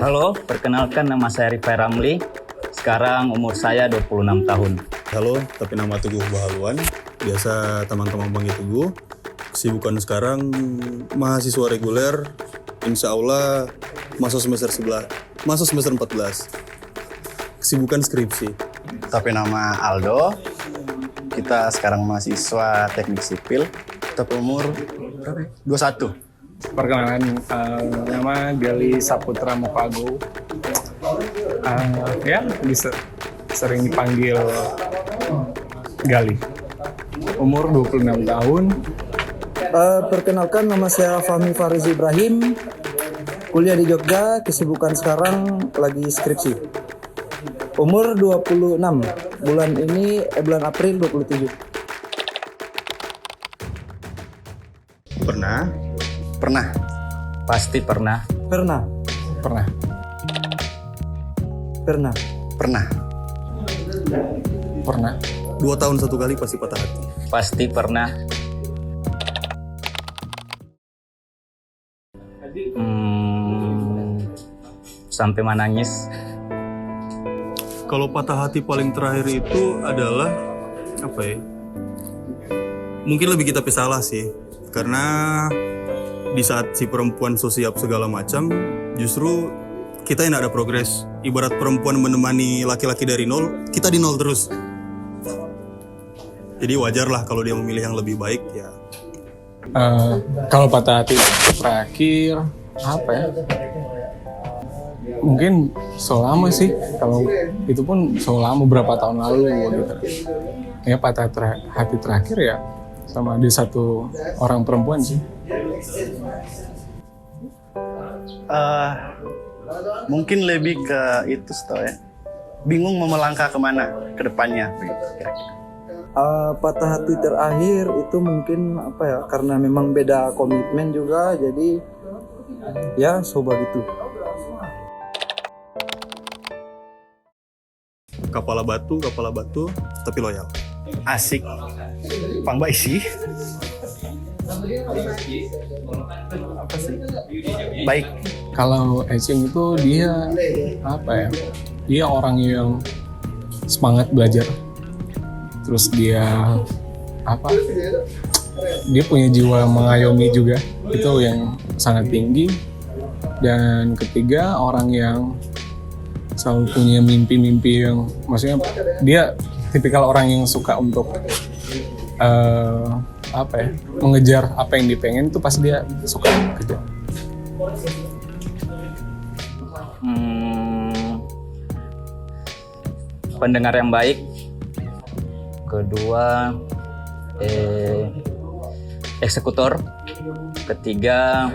Halo, perkenalkan nama saya Rifai Ramli. Sekarang umur saya 26 tahun. Halo, tapi nama Teguh Bahaluan. Biasa teman-teman panggil Teguh. Kesibukan sekarang mahasiswa reguler. Insya Allah masuk semester 14. Kesibukan skripsi. Tapi nama Aldo. Kita sekarang mahasiswa teknik sipil. Tapi umur berapa? 21. Perkenalan, nama Gali Saputra Mukago. Ya bisa sering dipanggil Gali. Umur 26 tahun. Perkenalkan, nama saya Fahmi Fariz Ibrahim. Kuliah di Jogja, kesibukan sekarang lagi skripsi. Umur 26, bulan April 27. Pernah. Pasti pernah. Pernah. 2 tahun satu kali pasti patah hati. Pasti pernah. Sampai menangis. Kalau patah hati paling terakhir itu adalah apa ya? Mungkin lebih kita salah sih. Karena di saat si perempuan so siap segala macam, justru kita yang ada progres. Ibarat perempuan menemani laki-laki dari nol, kita di nol terus. Jadi wajar lah kalau dia memilih yang lebih baik ya. Kalau patah hati terakhir apa ya? Mungkin selama sih. Kalau itu pun selama beberapa tahun lalu gitu. Ya patah hati terakhir ya sama di satu orang perempuan sih. Mungkin lebih ke itu ya. Bingung mau melangkah kemana ke depannya begitu kira-kira. Patah hati terakhir itu mungkin apa ya? Karena memang beda komitmen juga, jadi ya coba gitu. Kepala batu, tapi loyal. Asik. Pang baik sih. Apa sih? Baik. Kalau Ecing itu dia apa ya? Dia orang yang semangat belajar. Terus dia apa? Dia punya jiwa mengayomi juga. Itu yang sangat tinggi. Dan ketiga, orang yang selalu punya mimpi-mimpi yang maksudnya dia tipikal orang yang suka untuk mengejar apa yang dipengen itu pasti dia suka kejar. Pendengar yang baik. Kedua, eksekutor. Ketiga,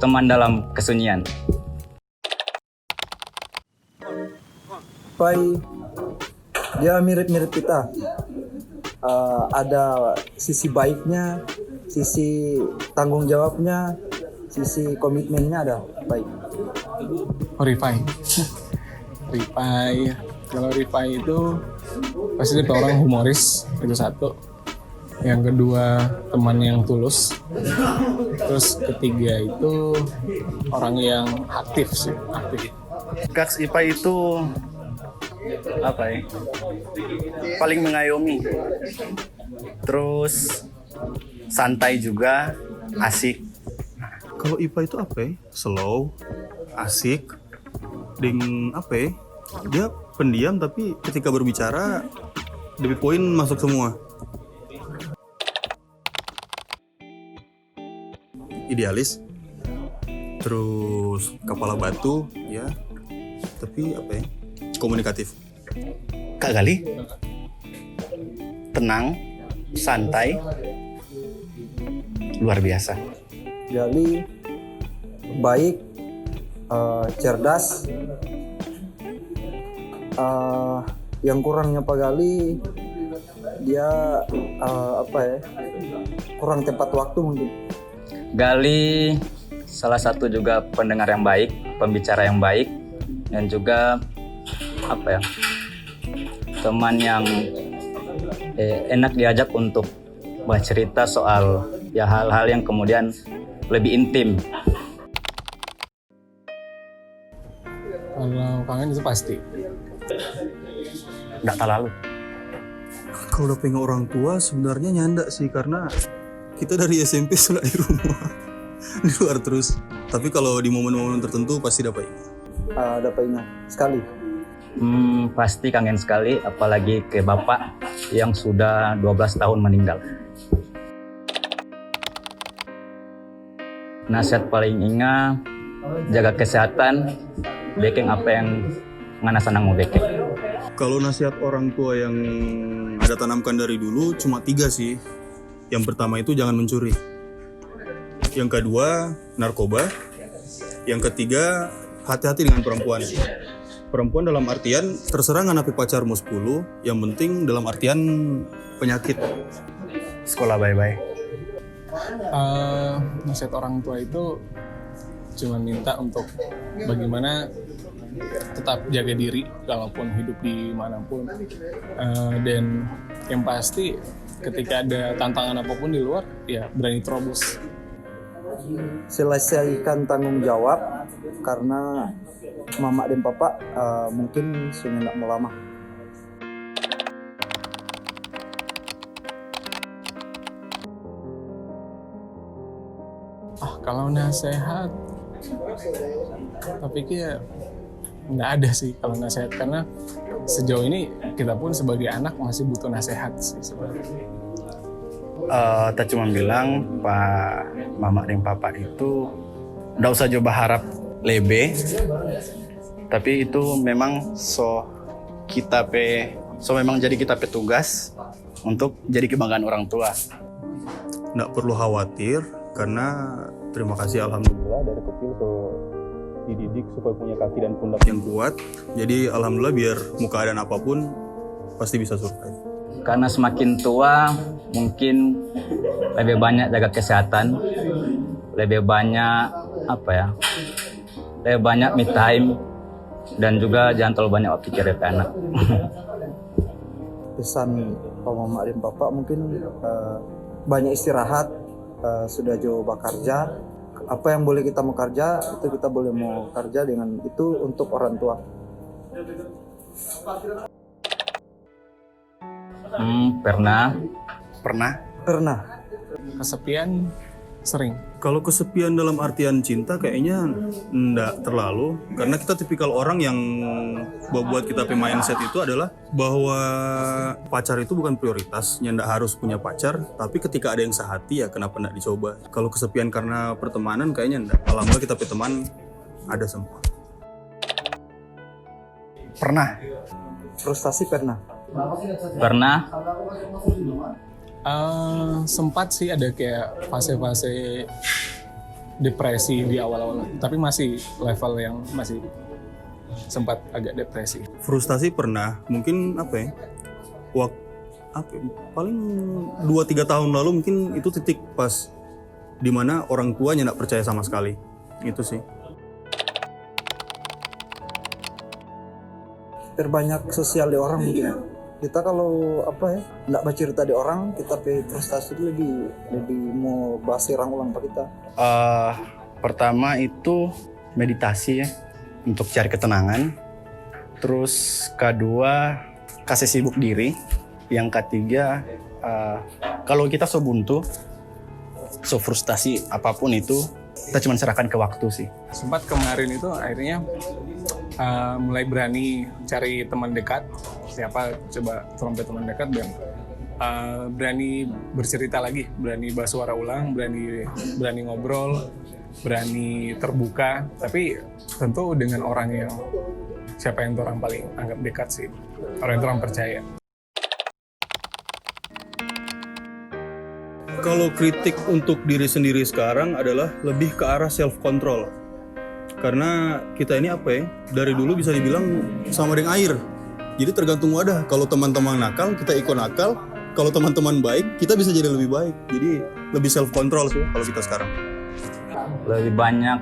teman dalam kesunyian. Pai, dia mirip-mirip kita. Ada sisi baiknya, sisi tanggung jawabnya, sisi komitmennya ada. Baik. Rifai. Kalau Rifai itu pasti dia orang humoris, itu satu. Yang kedua teman yang tulus. Terus ketiga itu orang yang aktif. Kaks IPA itu apa ya? Paling mengayomi. Terus santai juga, asik. Kalau IPA itu apa ya? Slow, asik, apa ya? Dia pendiam tapi ketika berbicara, DP poin masuk semua. Idealis, terus kepala batu, ya. Tapi apa ya? Komunikatif. Kak Gali, tenang, santai, luar biasa. Gali baik, cerdas. Yang kurangnya Pak Gali, dia kurang tepat waktu mungkin. Gali salah satu juga pendengar yang baik, pembicara yang baik, dan juga teman yang enak diajak untuk bercerita soal ya hal-hal yang kemudian lebih intim. Kalau kangen itu pasti. Nggak terlalu. Kalau udah pengen orang tua sebenarnya nyanda sih, karena kita dari SMP sudah di rumah di luar terus. Tapi kalau di momen-momen tertentu pasti dapat ingat. Dapat ingat sekali. Pasti kangen sekali, apalagi ke bapak yang sudah 12 tahun meninggal. Nasihat paling ingat, jaga kesehatan, bikin apa yang ngana senang mau bikin. Kalau nasihat orang tua yang ada tanamkan dari dulu cuma 3 sih. Yang pertama itu jangan mencuri. Yang kedua, narkoba. Yang ketiga, hati-hati dengan perempuan. Perempuan dalam artian terserah nganapi pacarmu 10, yang penting dalam artian penyakit. Sekolah bye-bye. Nasihat orang tua itu cuma minta untuk bagaimana tetap jaga diri walaupun hidup di manapun. Dan yang pasti ketika ada tantangan apapun di luar, ya berani terobos. Selesaikan tanggung jawab karena mama dan papa mungkin sudah tidak mau lama. Kalau nasihat, tapi ya nggak ada sih kalau nasihat, karena sejauh ini kita pun sebagai anak masih butuh nasihat sih sebenarnya. Kita cuma bilang Pak Mama dan Papa itu nggak usah coba harap lebih, tapi itu memang memang jadi kita petugas untuk jadi kebanggaan orang tua. Nggak perlu khawatir, karena terima kasih alhamdulillah dari kecil dididik supaya punya kaki dan pundak yang kuat. Jadi alhamdulillah biar mau keadaan apapun pasti bisa survive. Karena semakin tua mungkin lebih banyak jaga kesehatan, lebih banyak lebih banyak me time, dan juga jangan terlalu banyak pikir ke anak. Pesan Pak Mama dan Papa mungkin banyak istirahat, sudah jauh bekerja. Apa yang boleh kita mau kerja, itu kita boleh mau kerja dengan itu untuk orang tua. Pernah. Kesepian sering. Kalau kesepian dalam artian cinta kayaknya enggak terlalu, karena kita tipikal orang yang buat kita mindset itu adalah bahwa pacar itu bukan prioritasnya, enggak harus punya pacar, tapi ketika ada yang sehati ya kenapa enggak dicoba. Kalau kesepian karena pertemanan kayaknya enggak. Alhamdulillah kita punya teman ada semua. Pernah. Frustasi pernah. Sempat sih ada kayak fase-fase depresi di awal-awal, tapi masih level yang masih sempat agak depresi. Frustasi pernah, mungkin paling 2-3 tahun lalu mungkin itu titik pas dimana orang tuanya nggak percaya sama sekali. Itu sih. Terbanyak sosial di orang mungkin. Kita kalau nggak baca cerita di orang, kita frustasi itu lebih mau bahas ulang pak kita. Pertama itu meditasi ya, untuk cari ketenangan. Terus kedua kasih sibuk diri. Yang ketiga kalau kita buntu, frustasi apapun itu kita cuma serahkan ke waktu sih. Sempat kemarin itu akhirnya mulai berani cari teman dekat. Siapa coba trompet teman dekat dan berani bercerita lagi, berani bahas suara ulang, berani ngobrol, berani terbuka, tapi tentu dengan orang yang siapa yang orang paling anggap dekat sih, orang yang orang percaya. Kalau kritik untuk diri sendiri sekarang adalah lebih ke arah self control. Karena kita ini dari dulu bisa dibilang sama dengan air. Jadi tergantung wadah. Kalau teman-teman nakal, kita ikut nakal. Kalau teman-teman baik, kita bisa jadi lebih baik. Jadi lebih self control sih kalau kita sekarang. Lebih banyak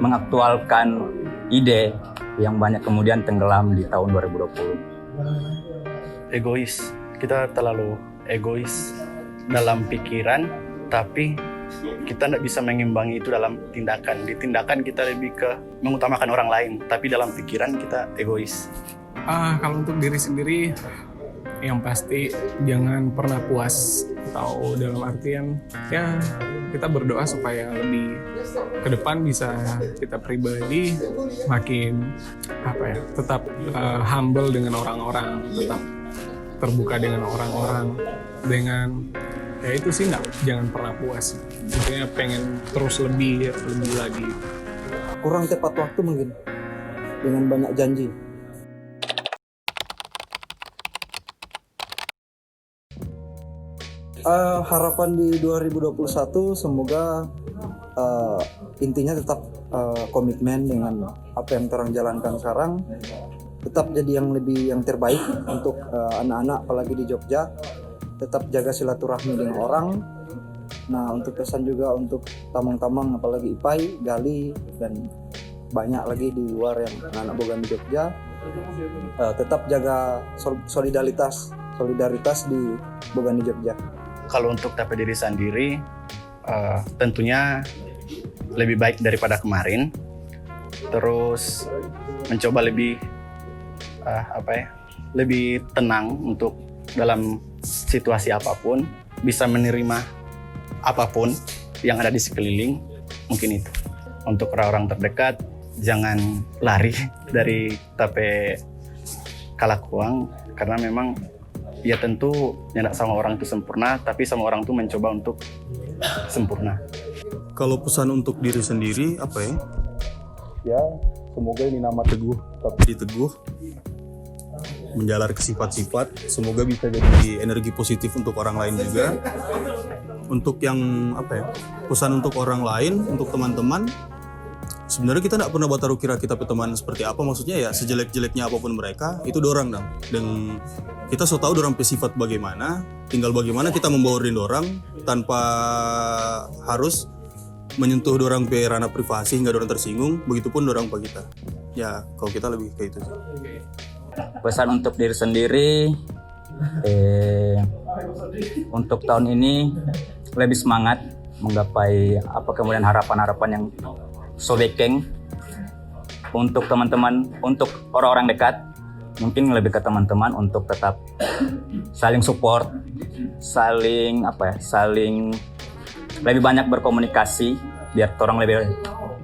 mengaktualkan ide yang banyak kemudian tenggelam di tahun 2020. Egois. Kita terlalu egois dalam pikiran, tapi kita tidak bisa mengimbangi itu dalam tindakan. Di tindakan kita lebih ke mengutamakan orang lain, tapi dalam pikiran kita egois. Kalau untuk diri sendiri, yang pasti jangan pernah puas, atau dalam artian ya kita berdoa supaya lebih ke depan bisa kita pribadi makin tetap humble dengan orang-orang, tetap terbuka dengan orang-orang, dengan ya itu sih jangan pernah puas. Maksudnya pengen terus lebih lagi. Kurang tepat waktu mungkin, dengan banyak janji. Harapan di 2021 semoga intinya tetap komitmen dengan apa yang terang jalankan sekarang, tetap jadi yang terbaik untuk anak-anak apalagi di Jogja, tetap jaga silaturahmi dengan orang. Nah, untuk pesan juga untuk tamang-tamang apalagi IPAI, Gali, dan banyak lagi di luar yang anak-anak bogan di Jogja, tetap jaga solidaritas di bogan di Jogja. Kalau untuk tape diri sendiri, tentunya lebih baik daripada kemarin. Terus mencoba lebih lebih tenang untuk dalam situasi apapun, bisa menerima apapun yang ada di sekeliling. Mungkin itu. Untuk orang-orang terdekat, jangan lari dari tape kalakuang, karena memang ya tentu tidak sama orang itu sempurna, tapi sama orang itu mencoba untuk sempurna. Kalau pesan untuk diri sendiri apa ya? Ya, semoga ini nama teguh, tapi diteguh, menjalar ke sifat-sifat, semoga bisa jadi energi positif untuk orang lain juga. Untuk yang pesan untuk orang lain, untuk teman-teman, sebenarnya kita tidak pernah tahu kira kita teman seperti apa. Maksudnya ya sejelek-jeleknya apapun mereka, itu dorang dong. Dan kita so tahu dorang sifat bagaimana, tinggal bagaimana kita membawa dorang tanpa harus menyentuh dorang pe ranah privasi hingga dorang tersinggung. Begitupun dorang ke kita. Ya, kalau kita lebih kayak itu sih. Pesan untuk diri sendiri, untuk tahun ini lebih semangat menggapai kemudian harapan-harapan yang sobekeng. Untuk teman-teman, untuk orang-orang dekat, mungkin lebih ke teman-teman untuk tetap saling support, saling lebih banyak berkomunikasi biar orang lebih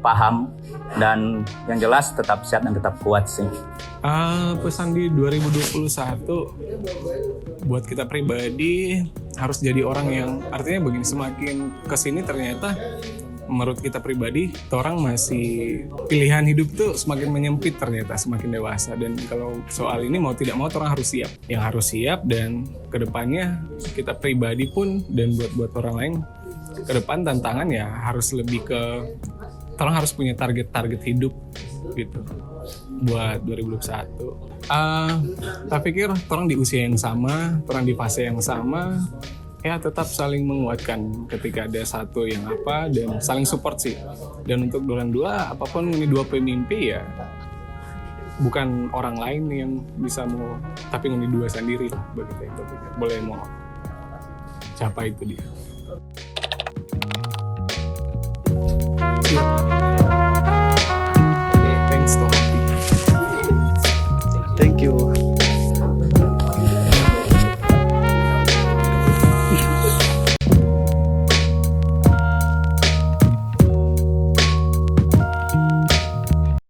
paham, dan yang jelas tetap sehat dan tetap kuat sih. Pesan di 2021 buat kita pribadi harus jadi orang yang, artinya begini, semakin kesini ternyata menurut kita pribadi orang masih pilihan hidup tuh semakin menyempit, ternyata semakin dewasa. Dan kalau soal ini mau tidak mau orang harus siap, dan kedepannya kita pribadi pun dan buat orang lain ke depan tantangan ya harus lebih ke orang harus punya target hidup gitu buat 2021. Tak pikir orang di usia yang sama, orang di fase yang sama, ya tetap saling menguatkan ketika ada satu yang dan saling support sih. Dan untuk dua apapun ini dua pemimpi ya bukan orang lain yang bisa mau, tapi ini dua sendiri lah begitu. Itu boleh mau capai itu dia.